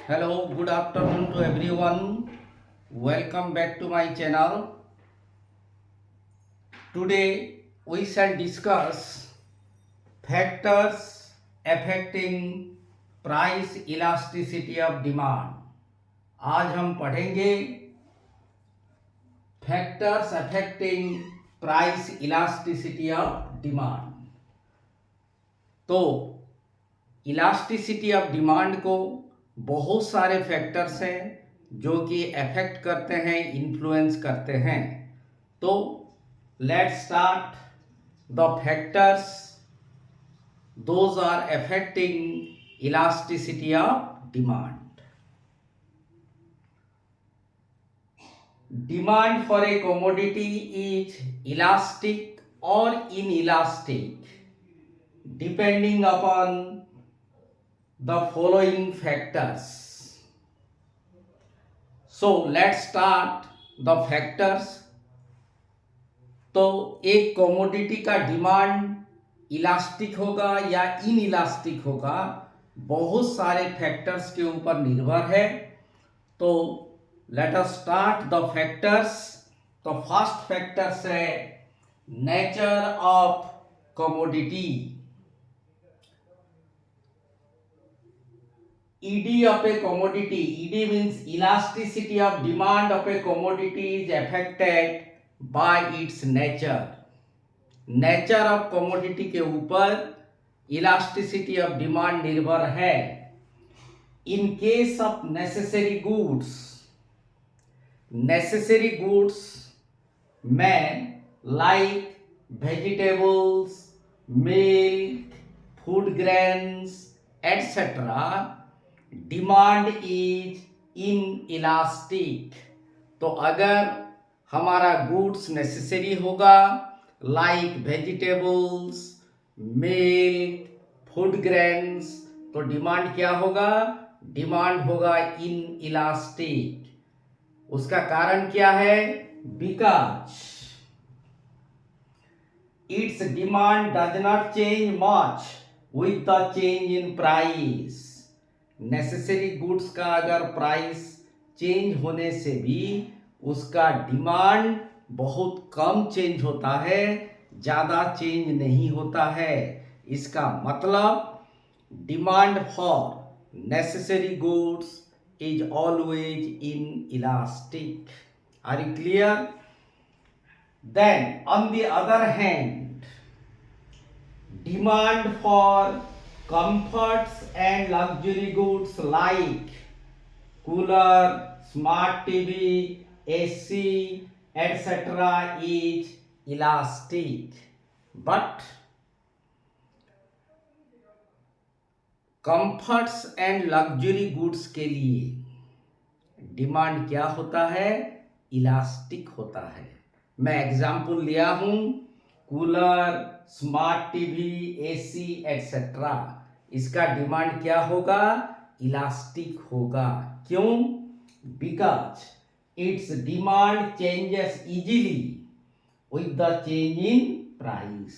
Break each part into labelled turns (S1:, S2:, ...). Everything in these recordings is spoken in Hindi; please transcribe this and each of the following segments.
S1: Hello, good afternoon to everyone. Welcome back to my channel. Today we shall discuss factors affecting price elasticity of demand. आज हम पढ़ेंगे factors affecting price elasticity of demand. तो इलास्टिसिटी ऑफ डिमांड को बहुत सारे फैक्टर्स हैं जो कि अफेक्ट करते हैं, इन्फ्लुएंस करते हैं. तो let's start the factors those are affecting elasticity of demand. Demand for a commodity is elastic or inelastic depending upon the following factors. So let's start the factors. तो एक कमोडिटी का डिमांड इलास्टिक होगा या इनइलास्टिक होगा, बहुत सारे फैक्टर्स के ऊपर निर्भर है. तो let us start the factors. तो फर्स्ट फैक्टर्स है nature of commodity. ED of a commodity, ED means elasticity of demand of a commodity is affected by its nature. Nature of commodity के ऊपर इलास्टिसिटी ऑफ डिमांड निर्भर है. In case of necessary goods में like vegetables, milk, food grains etcetera, demand is in elastic. तो अगर हमारा गुड्स नेसेसरी होगा like vegetables, milk, food grains, तो डिमांड क्या होगा? डिमांड होगा इन इलास्टिक. उसका कारण क्या है? Because it's demand does not change much with the change in price. Necessary goods का अगर प्राइस चेंज होने से भी उसका डिमांड बहुत कम चेंज होता है, ज़्यादा चेंज नहीं होता है. इसका मतलब demand for necessary goods is always in elastic. Are you clear? Then on the other hand, demand for comforts and luxury goods like cooler, smart TV, AC, etc. is elastic. But comforts and luxury goods के लिए डिमांड क्या होता है? इलास्टिक होता है. मैं एग्जाम्पल लिया हूं, cooler, smart TV, AC etcetera. इसका डिमांड क्या होगा? इलास्टिक होगा. क्यों? Because it's demand changes easily with the change in price.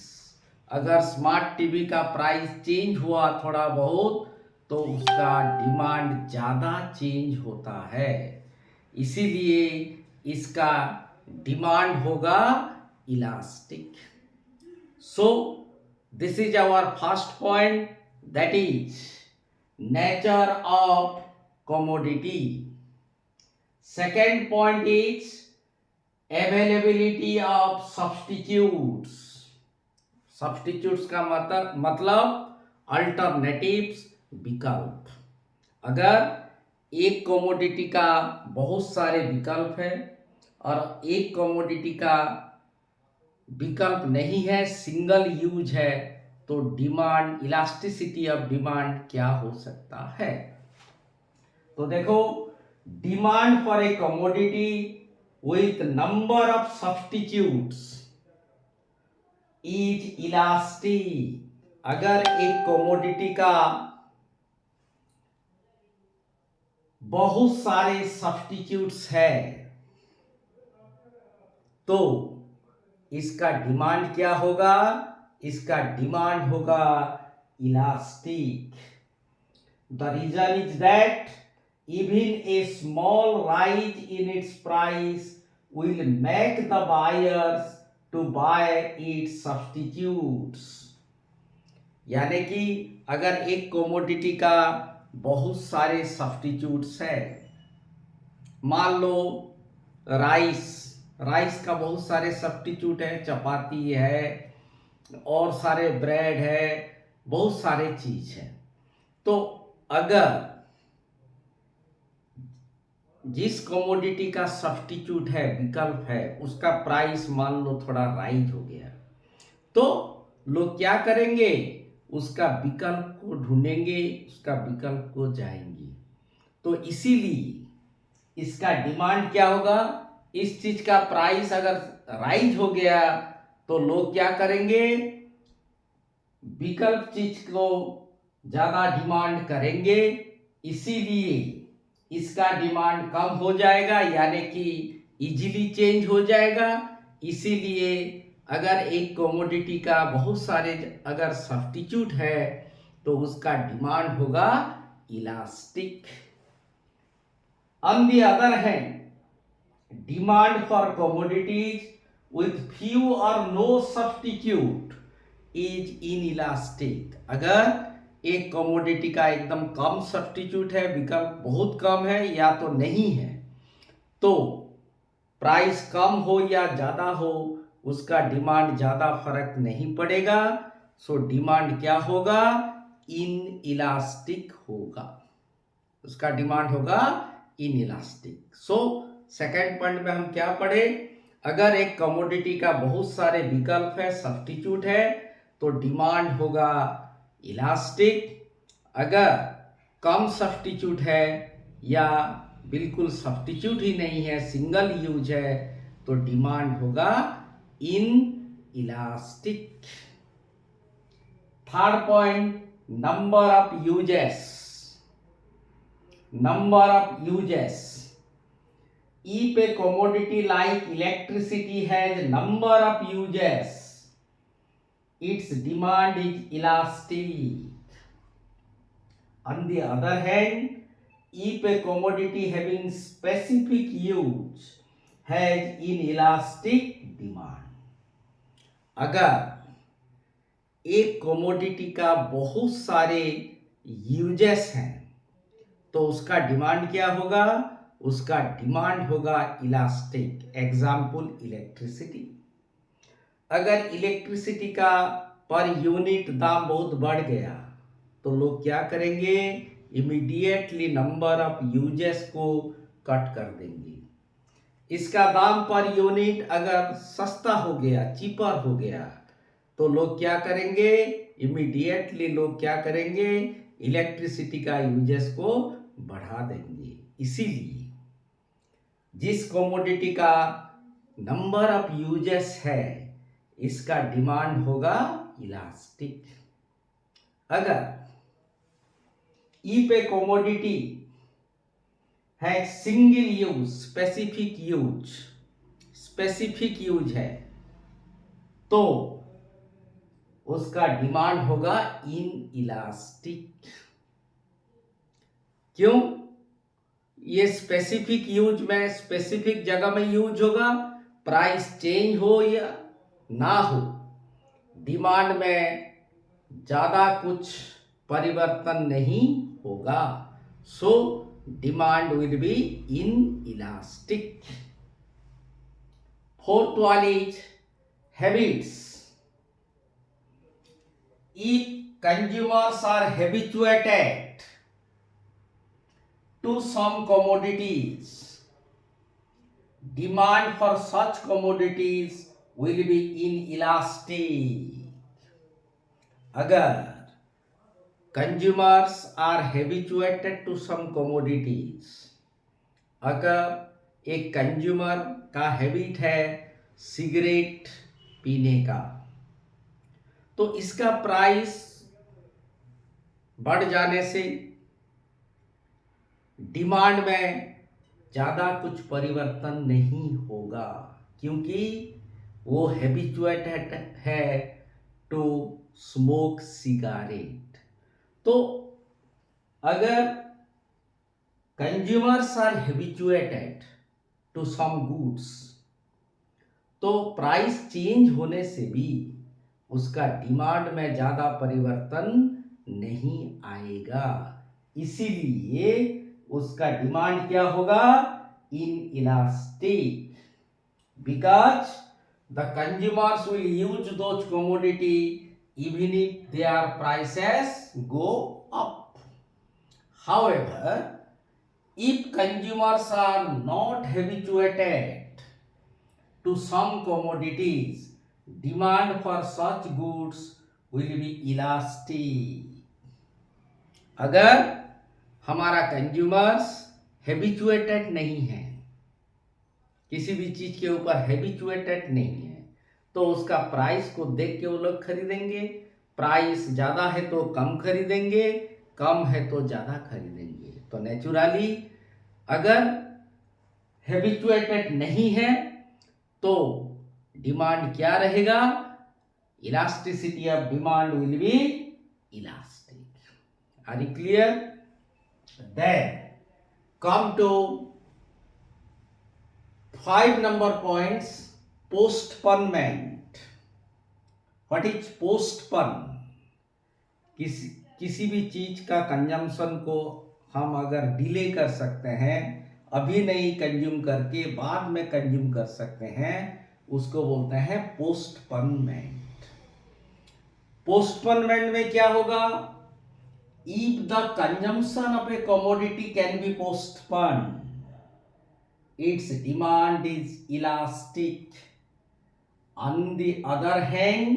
S1: अगर स्मार्ट टीवी का प्राइस चेंज हुआ थोड़ा बहुत तो उसका डिमांड ज़्यादा चेंज होता है. इसीलिए इसका डिमांड होगा elastic. So this is our first point, that is nature of commodity. Second point is availability of substitutes. Substitutes का मतलब alternatives, विकल्प. अगर एक कमोडिटी का बहुत सारे विकल्प है और एक कमोडिटी का विकल्प नहीं है, सिंगल यूज है, तो डिमांड, इलास्टिसिटी ऑफ डिमांड क्या हो सकता है? तो देखो, demand for A commodity with number of substitutes is elastic. अगर एक कमोडिटी का बहुत सारे सब्स्टिट्यूट्स है तो इसका डिमांड क्या होगा? इसका डिमांड होगा elastic. The reason is that even a small rise in its price will make the buyers to buy its substitutes. यानी कि अगर एक कमोडिटी का बहुत सारे सब्स्टिट्यूट्स है, मान लो राइस, राइस का बहुत सारे सब्स्टिट्यूट है, चपाती है और सारे ब्रेड है, बहुत सारे चीज है। तो अगर जिस कमोडिटी का सब्स्टिट्यूट है, विकल्प है, उसका प्राइस मान लो थोड़ा राइज हो गया, तो लोग क्या करेंगे, उसका विकल्प को ढूंढेंगे, उसका विकल्प को जाएंगे। तो इसीलिए इसका डिमांड क्या होगा, इस चीज का प्राइस अगर राइज हो गया तो लोग क्या करेंगे, विकल्प चीज को ज्यादा डिमांड करेंगे, इसीलिए इसका डिमांड कम हो जाएगा, यानी कि इजीली चेंज हो जाएगा। इसीलिए अगर एक कमोडिटी का बहुत सारे अगर सब्स्टिट्यूट है तो उसका डिमांड होगा elastic. On the other hand, demand for commodities with few or no substitute is inelastic। अगर एक कमोडिटी का एकदम कम सब्स्टिट्यूट है, विकल्प बहुत कम है या तो नहीं है, तो प्राइस कम हो या ज्यादा हो उसका डिमांड ज्यादा फर्क नहीं पड़ेगा। सो डिमांड क्या होगा, इन इलास्टिक होगा, उसका डिमांड होगा in elastic. So second point में हम क्या पढ़े, अगर एक कमोडिटी का बहुत सारे विकल्प है, सब्स्टिट्यूट है, तो डिमांड होगा इलास्टिक। अगर कम सब्स्टिट्यूट है या बिल्कुल सब्स्टिट्यूट ही नहीं है, सिंगल यूज है, तो डिमांड होगा in elastic. Third point, number of uses. Number of uses, if a commodity like electricity has number of uses, its demand is elastic. On the other hand, if a commodity having specific use has inelastic demand। अगर एक कमोडिटी का बहुत सारे यूजेस हैं तो उसका डिमांड क्या होगा, उसका डिमांड होगा इलास्टिक। एग्जाम्पल इलेक्ट्रिसिटी, अगर इलेक्ट्रिसिटी का पर यूनिट दाम बहुत बढ़ गया तो लोग क्या करेंगे, इमीडिएटली नंबर ऑफ यूजेस को कट कर देंगे। इसका दाम पर यूनिट अगर सस्ता हो गया, चीपर हो गया, तो लोग क्या करेंगे, इमीडिएटली लोग क्या करेंगे, इलेक्ट्रिसिटी का यूजेस को बढ़ा देंगे। इसीलिए जिस कमोडिटी का नंबर ऑफ यूजेस है इसका डिमांड होगा इलास्टिक। अगर इफ ए कमोडिटी है सिंगल यूज, स्पेसिफिक यूज है, तो उसका डिमांड होगा इन इलास्टिक। क्यों, ये स्पेसिफिक यूज में, स्पेसिफिक जगह में यूज होगा, प्राइस चेंज हो या ना हो, डिमांड में ज्यादा कुछ परिवर्तन नहीं होगा। So demand will be in elastic. Fourth one is habits. If consumers are habituated to some commodities, demand for such commodities will be inelastic। अगर consumers are habituated to some commodities, अगर एक कंज्यूमर का हैबिट है सिगरेट पीने का, तो इसका प्राइस बढ़ जाने से डिमांड में ज्यादा कुछ परिवर्तन नहीं होगा, क्योंकि वो हैबिचुएटेड है टू स्मोक सिगारेट। तो अगर consumers are habituated to some goods, तो प्राइस चेंज होने से भी उसका डिमांड में ज्यादा परिवर्तन नहीं आएगा, इसीलिए उसका डिमांड क्या होगा, in elastic, because the consumers will use those commodity even if their prices go up. However, if consumers are not habituated to some commodities, demand for such goods will be elastic. अगर हमारा कंज्यूमर्स हैबिचुएटेड नहीं है, किसी भी चीज के ऊपर हैबिचुएटेड नहीं है, तो उसका प्राइस को देख के वो लोग खरीदेंगे। प्राइस ज्यादा है तो कम खरीदेंगे, कम है तो ज्यादा खरीदेंगे। तो नेचुरली अगर हैबिचुएटेड नहीं है तो डिमांड क्या रहेगा, elasticity of demand will be elastic. Are you clear? Then come to 5 number points. Postponement. What is postpone? किसी भी चीज का कंजम्पशन को हम अगर डिले कर सकते हैं, अभी नहीं कंज्यूम करके बाद में कंज्यूम कर सकते हैं, उसको बोलते हैं पोस्टपोनमेंट। पोस्टपोनमेंट में क्या होगा, if the consumption of A commodity can be postponed, its demand is elastic. On the other hand,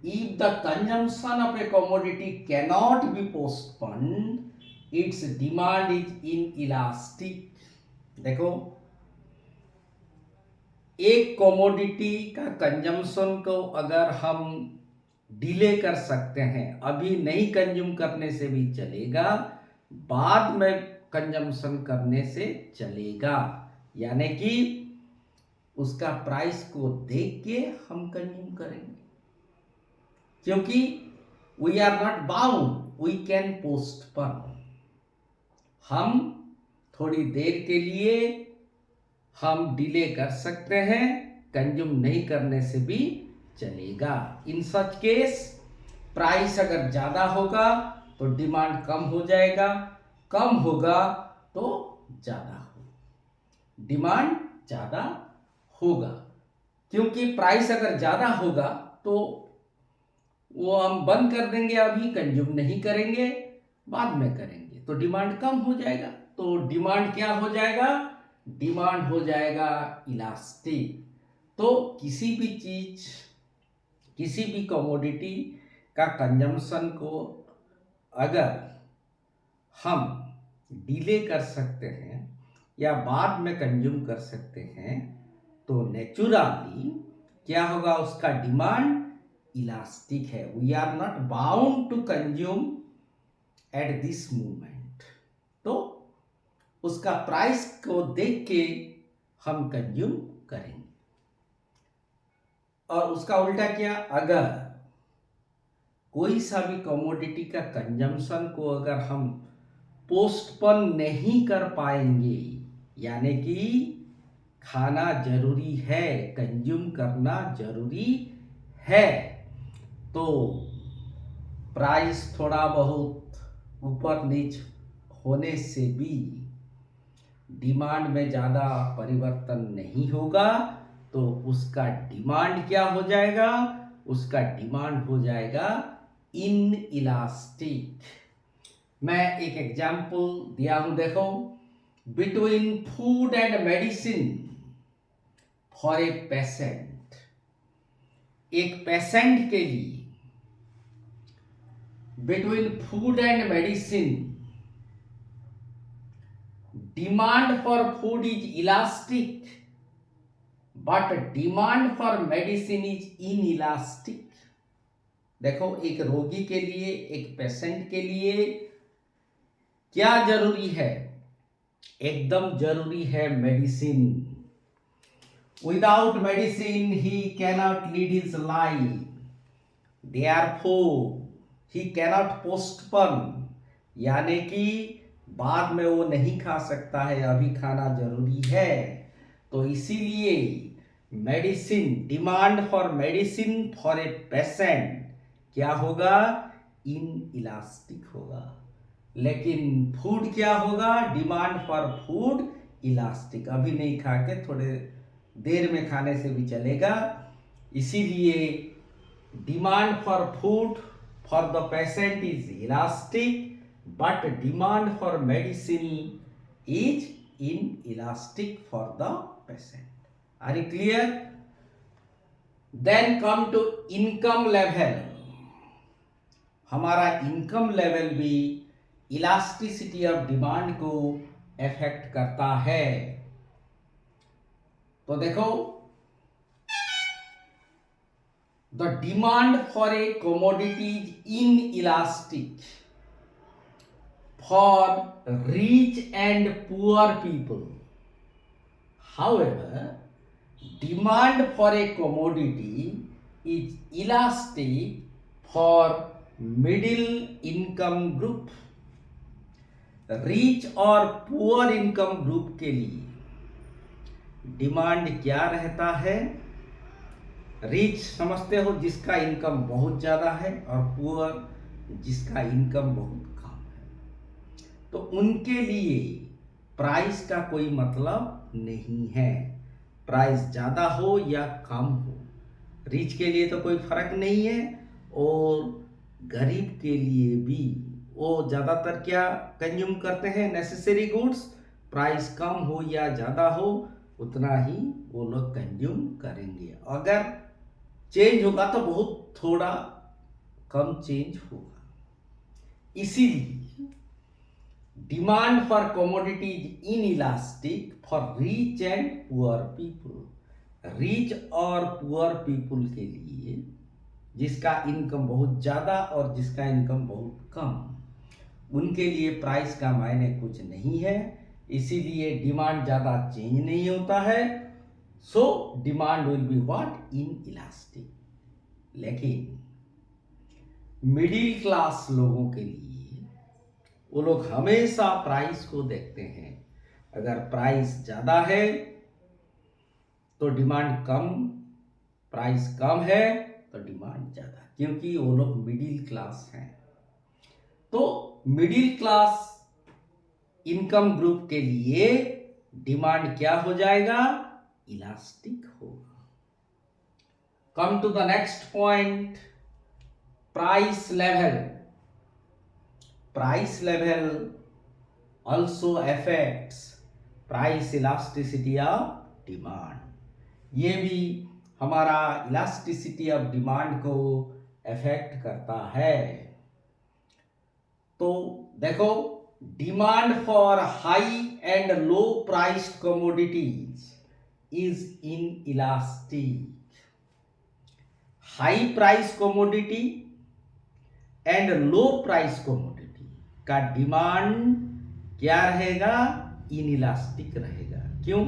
S1: if the consumption of a commodity cannot be postponed, its demand is inelastic. देखो, एक कमोडिटी का कंजम्पशन को अगर हम डिले कर सकते हैं, अभी नहीं कंज्यूम करने से भी चलेगा, बाद में कंजम्पशन करने से चलेगा, यानी कि उसका प्राइस को देख के हम कंज्यूम करेंगे, क्योंकि we are not bound, we can postpone. हम थोड़ी देर के लिए हम डिले कर सकते हैं, कंज्यूम नहीं करने से भी चलेगा। इन सच केस प्राइस अगर ज्यादा होगा तो डिमांड कम हो जाएगा, कम होगा तो ज्यादा होगा, डिमांड ज्यादा होगा। क्योंकि प्राइस अगर ज्यादा होगा तो वो हम बंद कर देंगे, अभी कंज्यूम नहीं करेंगे, बाद में करेंगे, तो डिमांड कम हो जाएगा। तो डिमांड क्या हो जाएगा, डिमांड हो जाएगा इलास्टिक। तो किसी भी चीज, किसी भी कमोडिटी का कंजम्पशन को अगर हम डिले कर सकते हैं या बाद में कंज्यूम कर सकते हैं, तो नेचुरली क्या होगा, उसका डिमांड इलास्टिक है। We are not bound to consume at this moment, तो उसका प्राइस को देख के हम कंज्यूम करेंगे। और उसका उल्टा क्या, अगर कोई सा भी कमोडिटी का कंजम्पशन को अगर हम पोस्टपोन नहीं कर पाएंगे, यानी कि खाना जरूरी है, कंज्यूम करना जरूरी है, तो प्राइस थोड़ा बहुत ऊपर नीच होने से भी डिमांड में ज़्यादा परिवर्तन नहीं होगा, तो उसका डिमांड क्या हो जाएगा, उसका डिमांड हो जाएगा इन इलास्टिक। मैं एक एग्जाम्पल दिया हूं, देखो, between food and medicine for a patient, एक पेशेंट के लिए between food and medicine demand for food is elastic but demand for medicine is inelastic. देखो, एक रोगी के लिए, एक पेशेंट के लिए क्या जरूरी है, एकदम जरूरी है मेडिसिन। विदाउट मेडिसिन ही cannot lead his life, therefore ही कैनॉट पोस्टपोन, यानी कि बाद में वो नहीं खा सकता है, अभी खाना जरूरी है। तो इसीलिए medicine, demand for medicine for a patient क्या होगा, इन इलास्टिक होगा। लेकिन फूड क्या होगा, डिमांड फॉर फूड इलास्टिक। अभी नहीं खा के थोड़े देर में खाने से भी चलेगा। इसीलिए demand for food for the patient is elastic, but demand for medicine is in elastic for the patient. Are you clear? Then come to income level. हमारा इनकम लेवल भी इलास्टिसिटी ऑफ डिमांड को इफेक्ट करता है। तो देखो, the demand for a commodity is inelastic for rich and poor people. However, demand for a commodity is elastic for middle income group. Rich और पुअर इनकम ग्रुप के लिए डिमांड क्या रहता है? रिच समझते हो जिसका इनकम बहुत ज़्यादा है, और पुअर जिसका इनकम बहुत कम है। तो उनके लिए प्राइस का कोई मतलब नहीं है, प्राइस ज़्यादा हो या कम हो। रिच के लिए तो कोई फर्क नहीं है, और गरीब के लिए भी। वो ज़्यादातर क्या कंज्यूम करते हैं, नेसेसरी गुड्स। प्राइस कम हो या ज़्यादा हो, उतना ही वो लोग कंज्यूम करेंगे। अगर चेंज होगा तो बहुत थोड़ा कम चेंज होगा। इसीलिए demand for commodities in elastic for rich and poor people. Rich और पुअर पीपुल के लिए, जिसका इनकम बहुत ज़्यादा और जिसका इनकम बहुत कम, उनके लिए प्राइस का मायने कुछ नहीं है। इसीलिए डिमांड ज़्यादा चेंज नहीं होता है। सो demand will be what, in elastic. लेकिन मिडिल क्लास लोगों के लिए, वो लोग हमेशा प्राइस को देखते हैं। अगर प्राइस ज़्यादा है तो डिमांड कम, प्राइस कम है तो डिमांड ज़्यादा, क्योंकि वो लोग मिडिल क्लास हैं। तो मिडिल क्लास इनकम ग्रुप के लिए डिमांड क्या हो जाएगा, इलास्टिक होगा। Come to the next point, price level. Price level also affects price elasticity of demand. ये भी हमारा इलास्टिसिटी ऑफ डिमांड को अफेक्ट करता है। तो देखो, demand for high and low priced commodities is in elastic. High price commodity and low price commodity का डिमांड क्या रहेगा, इनइलास्टिक रहेगा। क्यों?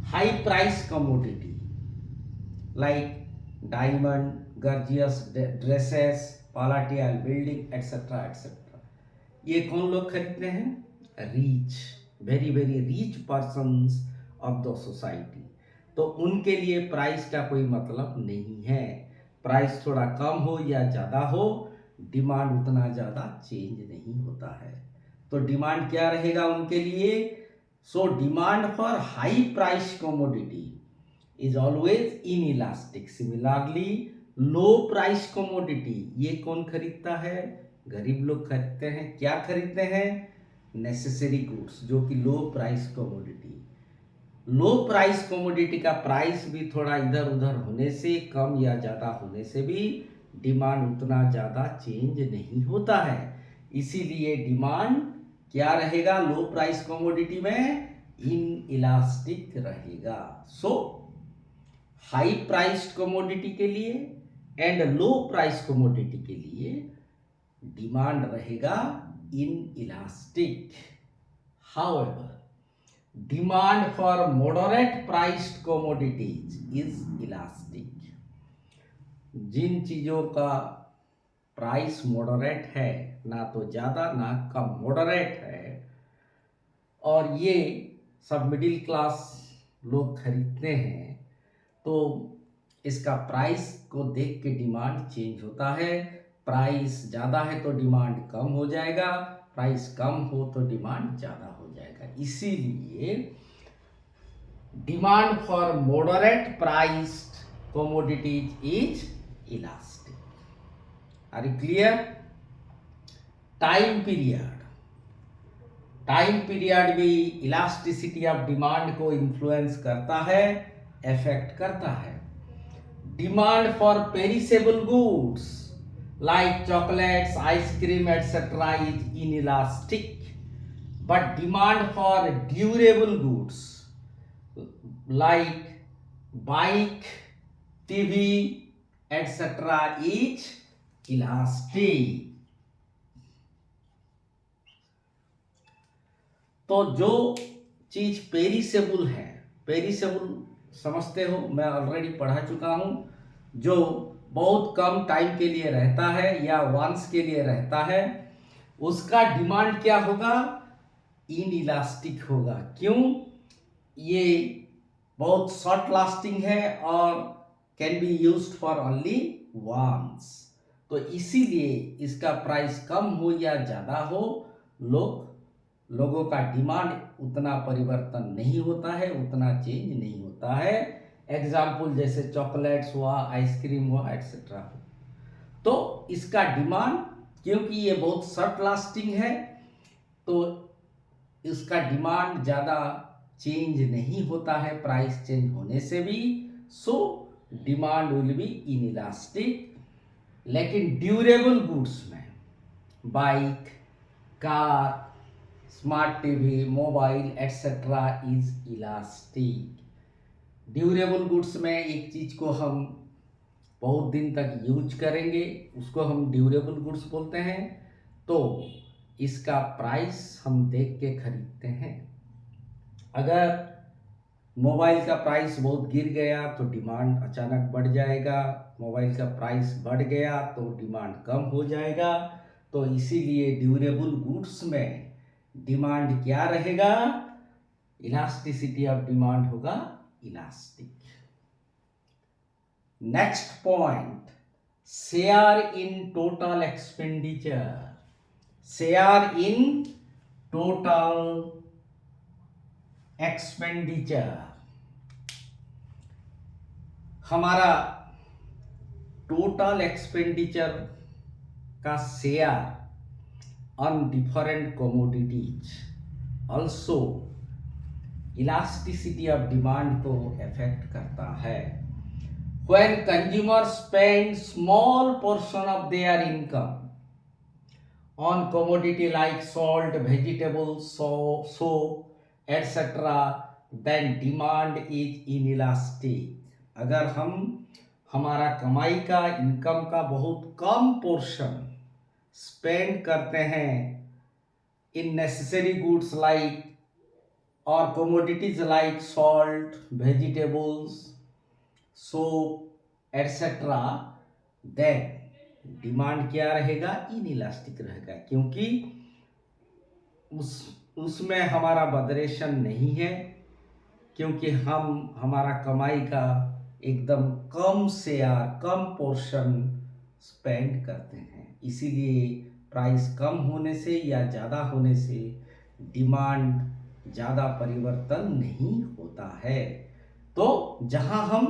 S1: High price commodity like diamond, gorgeous dresses, palatial building etcetera etcetera, ये कौन लोग खरीदते हैं, rich, very very rich persons of the society. तो उनके लिए प्राइस का कोई मतलब नहीं है। प्राइस थोड़ा कम हो या ज़्यादा हो, डिमांड उतना ज़्यादा चेंज नहीं होता है। तो डिमांड क्या रहेगा उनके लिए, so demand for high price commodity is always in elastic. Similarly low price commodity, ये कौन खरीदता है, गरीब लोग खरीदते हैं। क्या खरीदते हैं, नेसेसरी गुड्स, जो कि लो प्राइस कमोडिटी। लो प्राइस कमोडिटी का प्राइस भी थोड़ा इधर उधर होने से, कम या ज़्यादा होने से भी डिमांड उतना ज़्यादा चेंज नहीं होता है। इसीलिए डिमांड क्या रहेगा, लो प्राइस कमोडिटी में इन इलास्टिक रहेगा। सो हाई प्राइस्ड कमोडिटी के लिए एंड लो प्राइस कमोडिटी के लिए डिमांड रहेगा inelastic. However demand for moderate priced commodities is elastic. जिन चीज़ों का प्राइस मॉडरेट है, ना तो ज़्यादा ना कम, मॉडरेट है, और ये सब मिडिल क्लास लोग खरीदते हैं, तो इसका प्राइस को देख के डिमांड चेंज होता है। प्राइस ज़्यादा है तो डिमांड कम हो जाएगा, प्राइस कम हो तो डिमांड ज़्यादा हो जाएगा। इसीलिए demand for moderate priced commodities is elastic. Are you clear? Time period भी इलास्टिसिटी ऑफ डिमांड को इन्फ्लुएंस करता है, इफेक्ट करता है। Demand for perishable goods like chocolates, ice cream etcetera is inelastic, but demand for durable goods like bike, TV etcetera is elastic. तो जो चीज पेरिसेबल है, पेरिसेबल समझते हो, मैं ऑलरेडी पढ़ा चुका हूं, जो बहुत कम टाइम के लिए रहता है या वंस के लिए रहता है, उसका डिमांड क्या होगा? इनइलास्टिक होगा। क्यों? ये बहुत शॉर्ट लास्टिंग है और can be used for only once. तो इसीलिए इसका प्राइस कम हो या ज़्यादा हो, लोगों का डिमांड उतना परिवर्तन नहीं होता है, उतना चेंज नहीं होता है। एग्जाम्पल जैसे चॉकलेट्स हुआ, आइसक्रीम हुआ एटसेट्रा। तो इसका डिमांड, क्योंकि ये बहुत शॉर्ट लास्टिंग है, तो इसका डिमांड ज़्यादा चेंज नहीं होता है प्राइस चेंज होने से भी, सो डिमांड विल बी इनइलास्टिक। लेकिन ड्यूरेबल गुड्स में bike, car, smart TV, mobile etcetera is elastic. Durable goods में एक चीज को हम बहुत दिन तक यूज करेंगे, उसको हम ड्यूरेबल गुड्स बोलते हैं। तो इसका प्राइस हम देख के खरीदते हैं। अगर मोबाइल का प्राइस बहुत गिर गया तो डिमांड अचानक बढ़ जाएगा, मोबाइल का प्राइस बढ़ गया तो डिमांड कम हो जाएगा। तो इसीलिए ड्यूरेबल गुड्स में डिमांड क्या रहेगा? इलास्टिसिटी ऑफ डिमांड होगा elastic. Next point, share in total expenditure. Share in total expenditure, हमारा टोटल एक्सपेंडिचर का share on different commodities also elasticity of demand को affect करता है। When consumers spend small portion of their income on commodity like salt, vegetables, soap etc., then demand is inelastic. अगर हम हमारा कमाई का, इनकम का बहुत कम पोर्शन स्पेंड करते हैं इन नेसेसरी गुड्स लाइक और commodities like salt, vegetables, soap etcetera, then demand क्या रहेगा? इनइलास्टिक रहेगा, क्योंकि उसमें हमारा बदरेशन नहीं है, क्योंकि हम हमारा कमाई का एकदम कम शेयर, कम पोर्शन स्पेंड करते हैं। इसीलिए प्राइस कम होने से या ज़्यादा होने से डिमांड ज़्यादा परिवर्तन नहीं होता है। तो जहाँ हम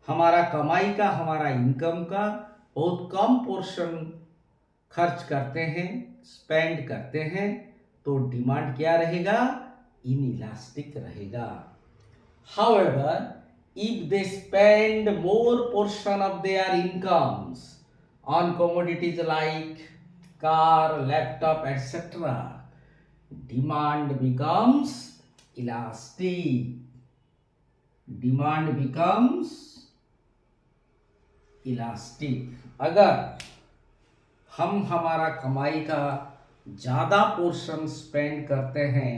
S1: हमारा कमाई का, हमारा इनकम का बहुत कम पोर्शन खर्च करते हैं, स्पेंड करते हैं, तो डिमांड क्या रहेगा? इनइलास्टिक रहेगा। However, if they spend more portion of their incomes on commodities like car, laptop, etc., demand becomes elastic. Demand becomes elastic. अगर हम हमारा कमाई का ज़्यादा पोर्शन स्पेंड करते हैं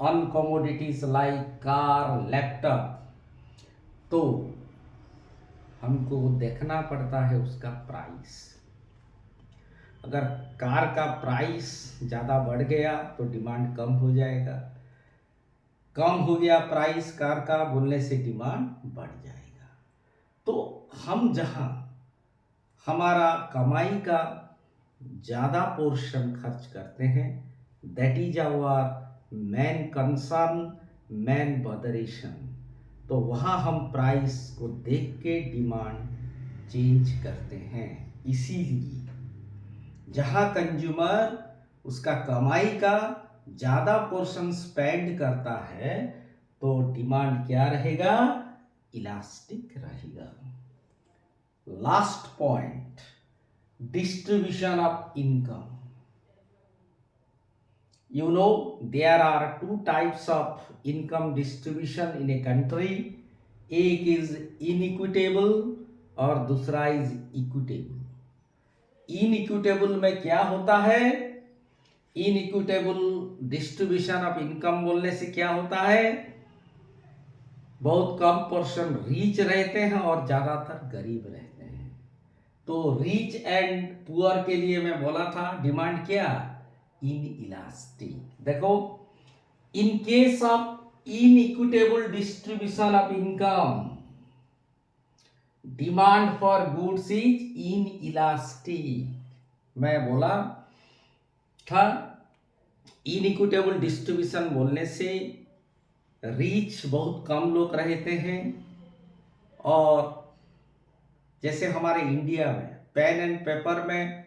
S1: on commodities like car, laptop, तो हमको देखना पड़ता है उसका प्राइस। अगर कार का प्राइस ज़्यादा बढ़ गया तो डिमांड कम हो जाएगा, कम हो गया प्राइस कार का बोलने से डिमांड बढ़ जाएगा। तो हम जहां हमारा कमाई का ज़्यादा पोर्शन खर्च करते हैं, that is our main concern, main botheration. तो वहाँ हम प्राइस को देख के डिमांड चेंज करते हैं। इसीलिए जहाँ कंज्यूमर उसका कमाई का ज़्यादा पोर्शन स्पेंड करता है तो डिमांड क्या रहेगा? इलास्टिक रहेगा। Last point, distribution of income. You know, there are two types of income distribution in a country. एक is inequitable और दूसरा is equitable. Inequitable में क्या होता है? Inequitable distribution of income बोलने से क्या होता है? बहुत कम पोर्शन रीच रहते हैं और ज़्यादातर गरीब रहते हैं। तो रिच एंड पुअर के लिए मैं बोला था डिमांड क्या? इनइलास्टिक। देखो, इन case of inequitable distribution of income, demand for goods is inelastic. मैं बोला था इनइक्विटेबल डिस्ट्रीब्यूशन बोलने से रिच बहुत कम लोग रहते हैं, और जैसे हमारे इंडिया में पेन एंड पेपर में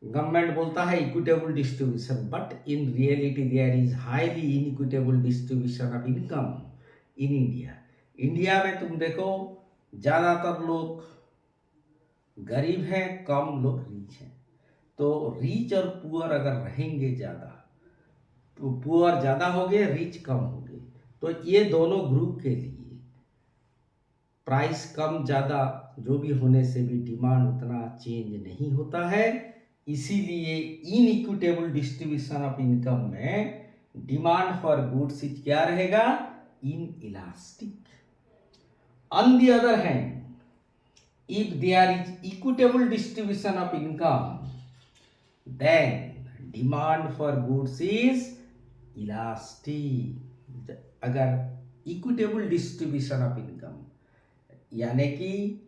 S1: गवर्नमेंट बोलता है equitable distribution, but in reality there is highly inequitable distribution of income in India. India में तुम देखो ज़्यादातर लोग गरीब हैं, कम लोग रिच हैं। तो रिच और पुअर अगर रहेंगे ज़्यादा तो पुअर ज़्यादा हो गए, रिच कम हो गए। तो ये दोनों ग्रुप के लिए प्राइस कम ज़्यादा जो भी होने से भी डिमांड उतना चेंज नहीं होता है। इसीलिए इनइक्विटेबल डिस्ट्रीब्यूशन ऑफ इनकम में डिमांड फॉर गुड्स क्या रहेगा? Inelastic. On the other hand, if there is equitable distribution of income, then demand for goods is elastic. अगर इक्विटेबल डिस्ट्रीब्यूशन ऑफ इनकम यानी कि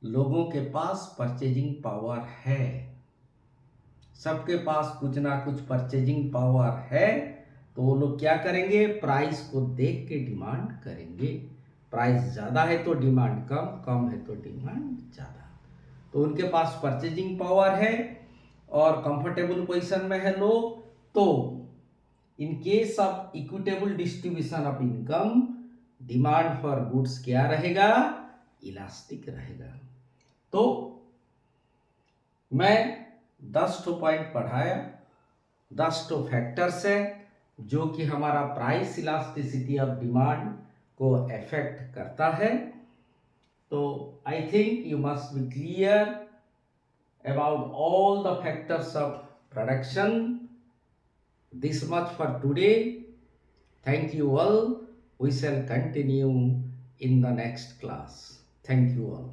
S1: लोगों के पास परचेजिंग पावर है, सबके पास कुछ ना कुछ परचेजिंग पावर है, तो वो लोग क्या करेंगे? प्राइस को देख के डिमांड करेंगे। प्राइस ज़्यादा है तो डिमांड कम, कम है तो डिमांड ज़्यादा। तो उनके पास परचेजिंग पावर है और कंफर्टेबल पोजीशन में है लोग, तो इन case of equitable distribution of income, demand for goods क्या रहेगा? इलास्टिक रहेगा। तो मैं 10 पॉइंट पढ़ाया, 10 फैक्टर्स है जो कि हमारा प्राइस इलास्टिसिटी ऑफ डिमांड को अफेक्ट करता है। तो I think you must be clear about all the factors of production. This much for today. Thank you all. We shall continue in the next class. Thank you all.